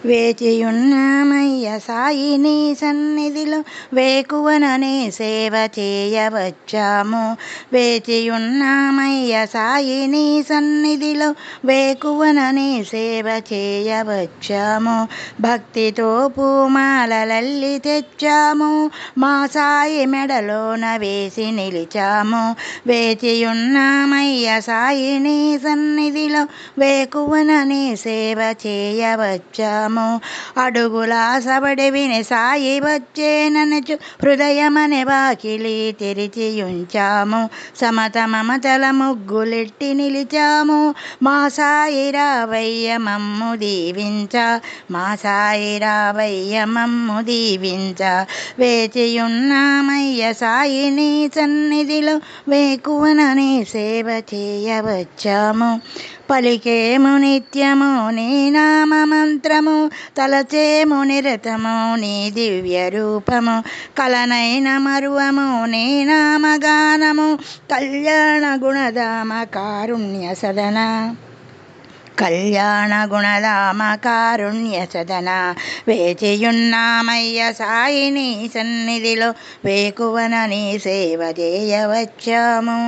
వేచియున్నామయ్య సాయి నీ సన్నిధిలో వేకువననే సేవ చేయవచ్చాము. వేచియున్నామయ్య సాయి నీ సన్నిధిలో వేకువననే సేవ చేయవచ్చాము. భక్తితో పూమాలలల్లి తెచ్చాము, మా సాయి మెడలోన వేసి నిలిచాము. వేచియున్నామయ్య సాయి నీ సన్నిధిలో వేకువననే సేవ చేయవచ్చాము. అడుగుల సబడి విని సాయి వచ్చేననుచు హృదయమనే వాకిలి తెరిచియుంచాము. సమత మమతల ముగ్గులెట్టి నిలిచాము, మా సాయి రావయ్య మమ్ము దీవించ, మా సాయి రావయ్య మమ్ము దీవించ. వేచియున్నామయ్య సాయి నీ సన్నిధిలో వేకువననే సేవ చేయవచ్చాము. పలికేము నిత్యము నీ నామ మంత్రము, తలచేము నిరతము నీ దివ్య రూపము. కలనైన మరువము నీ నామగానము, కళ్యాణ గుణధామ కారుణ్య సదన, కళ్యాణ గుణధామ కారుణ్య సదన. వేచియున్నామయ్య సాయి నీ సన్నిధిలో వేకువనని సేవ చేయవచ్చాము.